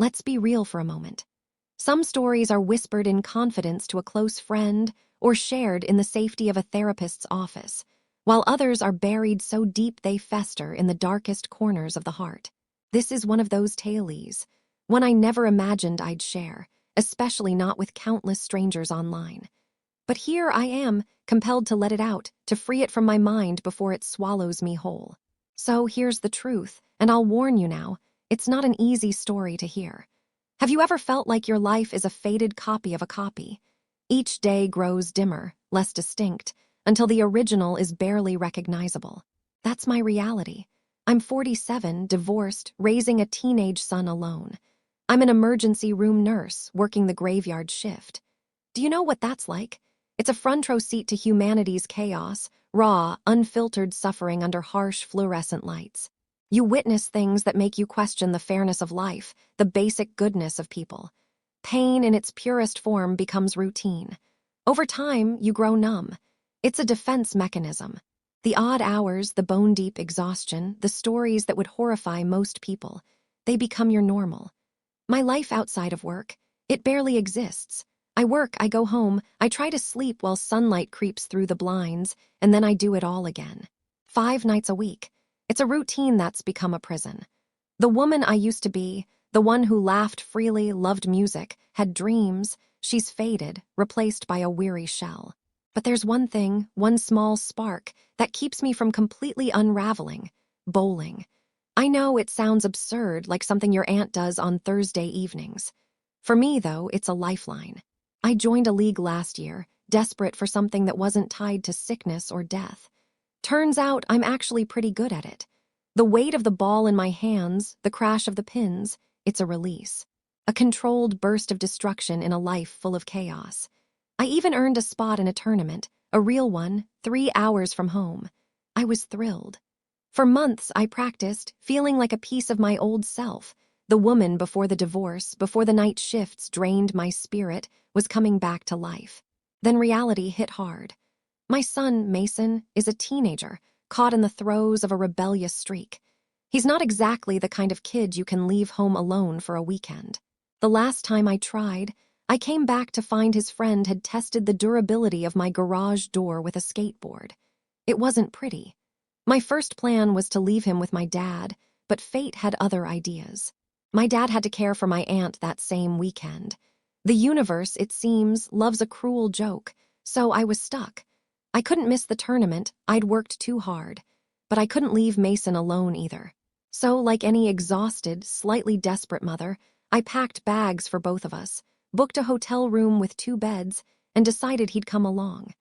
Let's be real for a moment. Some stories are whispered in confidence to a close friend or shared in the safety of a therapist's office, while others are buried so deep they fester in the darkest corners of the heart. This is one of those tales, one I never imagined I'd share, especially not with countless strangers online. But here I am, compelled to let it out, to free it from my mind before it swallows me whole. So here's the truth, and I'll warn you now, it's not an easy story to hear. Have you ever felt like your life is a faded copy of a copy? Each day grows dimmer, less distinct, until the original is barely recognizable. That's my reality. I'm 47, divorced, raising a teenage son alone. I'm an emergency room nurse, working the graveyard shift. Do you know what that's like? It's a front row seat to humanity's chaos, raw, unfiltered suffering under harsh fluorescent lights. You witness things that make you question the fairness of life, the basic goodness of people. Pain in its purest form becomes routine. Over time, you grow numb. It's a defense mechanism. The odd hours, the bone-deep exhaustion, the stories that would horrify most people, they become your normal. My life outside of work, it barely exists. I work, I go home, I try to sleep while sunlight creeps through the blinds, and then I do it all again. 5 nights a week. It's a routine that's become a prison. The woman I used to be, the one who laughed freely, loved music, had dreams, she's faded, replaced by a weary shell. But there's one thing, one small spark, that keeps me from completely unraveling: bowling. I know it sounds absurd, like something your aunt does on Thursday evenings. For me, though, it's a lifeline. I joined a league last year, desperate for something that wasn't tied to sickness or death. Turns out I'm actually pretty good at it. The weight of the ball in my hands, the crash of the pins, it's a release. A controlled burst of destruction in a life full of chaos. I even earned a spot in a tournament, a real one, 3 hours from home. I was thrilled. For months I practiced, feeling like a piece of my old self. The woman before the divorce, before the night shifts drained my spirit, was coming back to life. Then reality hit hard. My son, Mason, is a teenager, caught in the throes of a rebellious streak. He's not exactly the kind of kid you can leave home alone for a weekend. The last time I tried, I came back to find his friend had tested the durability of my garage door with a skateboard. It wasn't pretty. My first plan was to leave him with my dad, but fate had other ideas. My dad had to care for my aunt that same weekend. The universe, it seems, loves a cruel joke, so I was stuck. I couldn't miss the tournament, I'd worked too hard. But I couldn't leave Mason alone either. So, like any exhausted, slightly desperate mother, I packed bags for both of us, booked a hotel room with 2 beds, and decided he'd come along.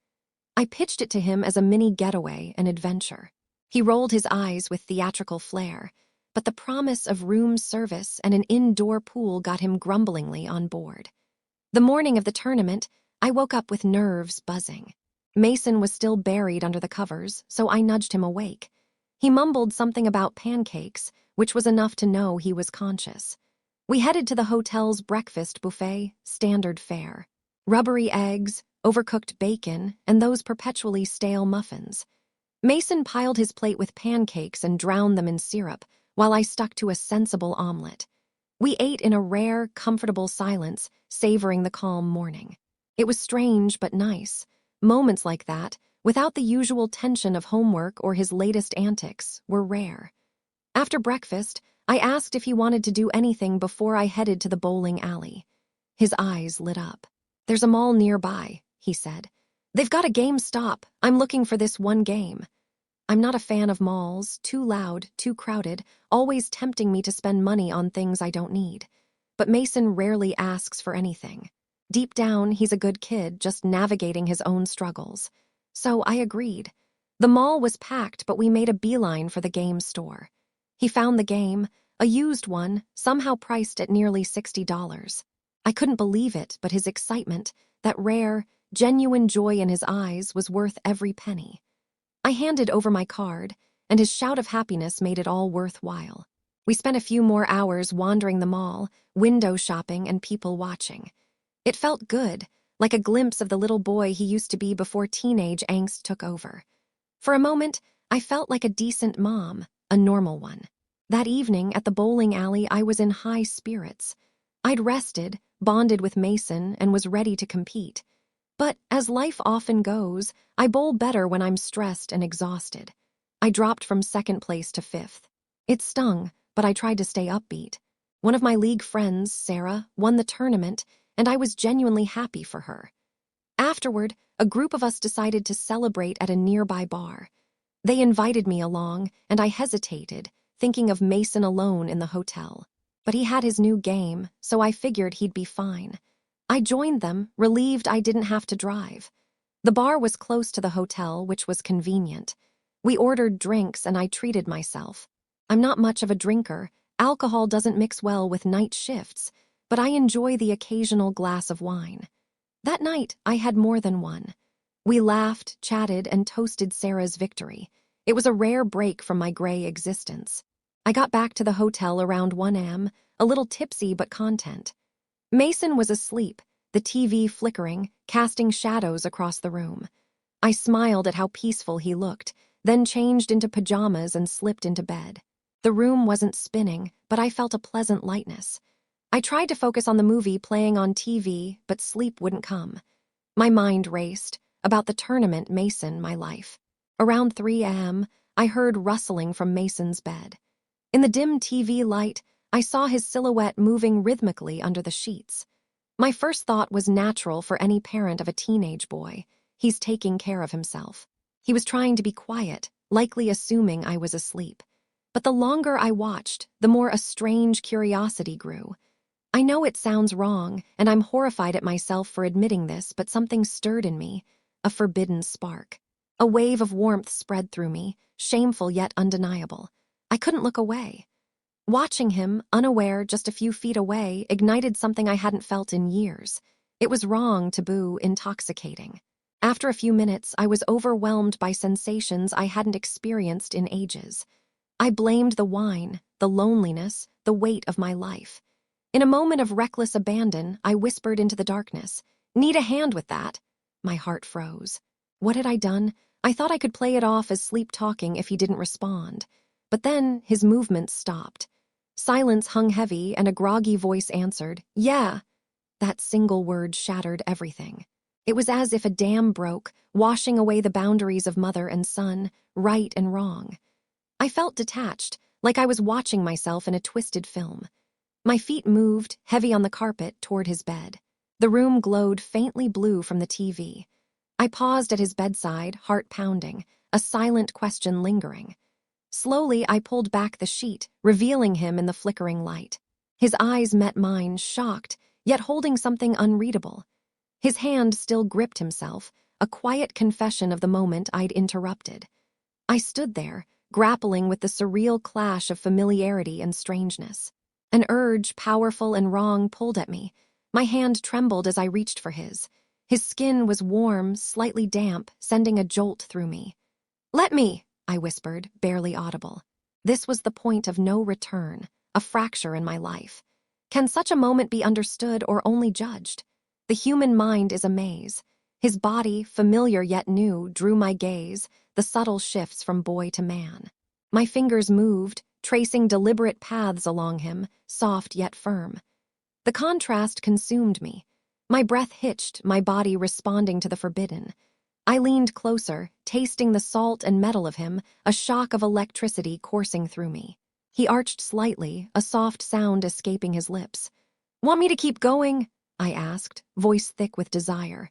I pitched it to him as a mini getaway, an adventure. He rolled his eyes with theatrical flair, but the promise of room service and an indoor pool got him grumblingly on board. The morning of the tournament, I woke up with nerves buzzing. Mason was still buried under the covers, so I nudged him awake. He mumbled something about pancakes, which was enough to know he was conscious. We headed to the hotel's breakfast buffet, standard fare. Rubbery eggs, overcooked bacon, and those perpetually stale muffins. Mason piled his plate with pancakes and drowned them in syrup, while I stuck to a sensible omelet. We ate in a rare, comfortable silence, savoring the calm morning. It was strange but nice. Moments like that, without the usual tension of homework or his latest antics, were rare. After breakfast, I asked if he wanted to do anything before I headed to the bowling alley. His eyes lit up. "There's a mall nearby," he said. "They've got a GameStop. I'm looking for this one game." I'm not a fan of malls, too loud, too crowded, always tempting me to spend money on things I don't need. But Mason rarely asks for anything. Deep down, he's a good kid, just navigating his own struggles. So I agreed. The mall was packed, but we made a beeline for the game store. He found the game, a used one, somehow priced at nearly $60. I couldn't believe it, but his excitement, that rare, genuine joy in his eyes, was worth every penny. I handed over my card, and his shout of happiness made it all worthwhile. We spent a few more hours wandering the mall, window shopping and people watching. It felt good, like a glimpse of the little boy he used to be before teenage angst took over. For a moment, I felt like a decent mom, a normal one. That evening at the bowling alley, I was in high spirits. I'd rested, bonded with Mason, and was ready to compete. But, as life often goes, I bowl better when I'm stressed and exhausted. I dropped from second place to fifth. It stung, but I tried to stay upbeat. One of my league friends, Sarah, won the tournament, and I was genuinely happy for her. Afterward, a group of us decided to celebrate at a nearby bar. They invited me along, and I hesitated, thinking of Mason alone in the hotel. But he had his new game, so I figured he'd be fine. I joined them, relieved I didn't have to drive. The bar was close to the hotel, which was convenient. We ordered drinks and I treated myself. I'm not much of a drinker. Alcohol doesn't mix well with night shifts, but I enjoy the occasional glass of wine. That night, I had more than one. We laughed, chatted, and toasted Sarah's victory. It was a rare break from my gray existence. I got back to the hotel around 1 a.m., a little tipsy but content. Mason was asleep, the TV flickering, casting shadows across the room. I smiled at how peaceful he looked, then changed into pajamas and slipped into bed. The room wasn't spinning, but I felt a pleasant lightness. I tried to focus on the movie playing on TV, but sleep wouldn't come. My mind raced, about the tournament, Mason, my life. Around 3 a.m., I heard rustling from Mason's bed. In the dim TV light, I saw his silhouette moving rhythmically under the sheets. My first thought was natural for any parent of a teenage boy. He's taking care of himself. He was trying to be quiet, likely assuming I was asleep. But the longer I watched, the more a strange curiosity grew. I know it sounds wrong, and I'm horrified at myself for admitting this, but something stirred in me, a forbidden spark. A wave of warmth spread through me, shameful yet undeniable. I couldn't look away. Watching him, unaware, just a few feet away, ignited something I hadn't felt in years. It was wrong, taboo, intoxicating. After a few minutes, I was overwhelmed by sensations I hadn't experienced in ages. I blamed the wine, the loneliness, the weight of my life. In a moment of reckless abandon, I whispered into the darkness, "Need a hand with that?" My heart froze. What had I done? I thought I could play it off as sleep-talking if he didn't respond. But then his movements stopped. Silence hung heavy, and a groggy voice answered, "Yeah." That single word shattered everything. It was as if a dam broke, washing away the boundaries of mother and son, right and wrong. I felt detached, like I was watching myself in a twisted film. My feet moved, heavy on the carpet, toward his bed. The room glowed faintly blue from the TV. I paused at his bedside, heart pounding, a silent question lingering. Slowly, I pulled back the sheet, revealing him in the flickering light. His eyes met mine, shocked, yet holding something unreadable. His hand still gripped himself, a quiet confession of the moment I'd interrupted. I stood there, grappling with the surreal clash of familiarity and strangeness. An urge, powerful and wrong, pulled at me. My hand trembled as I reached for his. His skin was warm, slightly damp, sending a jolt through me. "Let me," I whispered, barely audible. This was the point of no return, a fracture in my life. Can such a moment be understood or only judged? The human mind is a maze. His body, familiar yet new, drew my gaze, the subtle shifts from boy to man. My fingers moved, tracing deliberate paths along him, soft yet firm. The contrast consumed me. My breath hitched, my body responding to the forbidden. I leaned closer, tasting the salt and metal of him, a shock of electricity coursing through me. He arched slightly, a soft sound escaping his lips. "Want me to keep going?" I asked, voice thick with desire.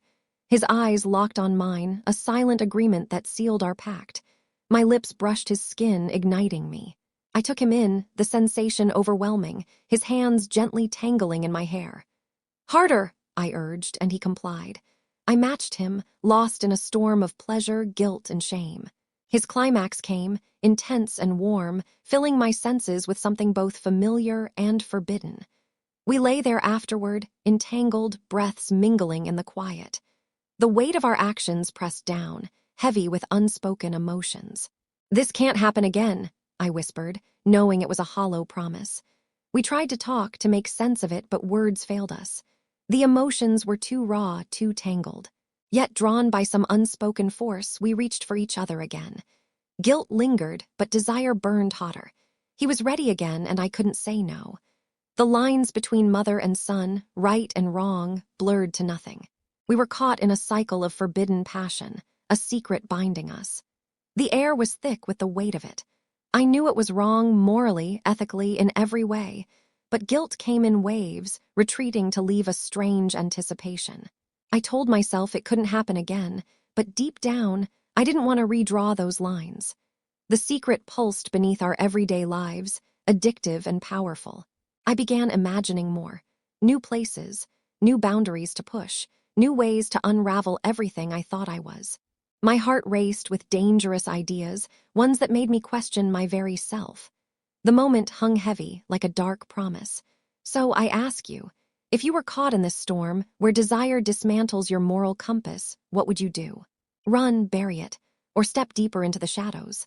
His eyes locked on mine, a silent agreement that sealed our pact. My lips brushed his skin, igniting me. I took him in, the sensation overwhelming, his hands gently tangling in my hair. "Harder," I urged, and he complied. I matched him, lost in a storm of pleasure, guilt, and shame. His climax came, intense and warm, filling my senses with something both familiar and forbidden. We lay there afterward, entangled, breaths mingling in the quiet. The weight of our actions pressed down, heavy with unspoken emotions. "This can't happen again," I whispered, knowing it was a hollow promise. We tried to talk, to make sense of it, but words failed us. The emotions were too raw, too tangled. Yet, drawn by some unspoken force, we reached for each other again. Guilt lingered, but desire burned hotter. He was ready again, and I couldn't say no. The lines between mother and son, right and wrong, blurred to nothing. We were caught in a cycle of forbidden passion, a secret binding us. The air was thick with the weight of it. I knew it was wrong morally, ethically, in every way, but guilt came in waves, retreating to leave a strange anticipation. I told myself it couldn't happen again, but deep down, I didn't want to redraw those lines. The secret pulsed beneath our everyday lives, addictive and powerful. I began imagining more. New places, new boundaries to push, new ways to unravel everything I thought I was. My heart raced with dangerous ideas, ones that made me question my very self. The moment hung heavy, like a dark promise. So I ask you, if you were caught in this storm, where desire dismantles your moral compass, what would you do? Run, bury it, or step deeper into the shadows?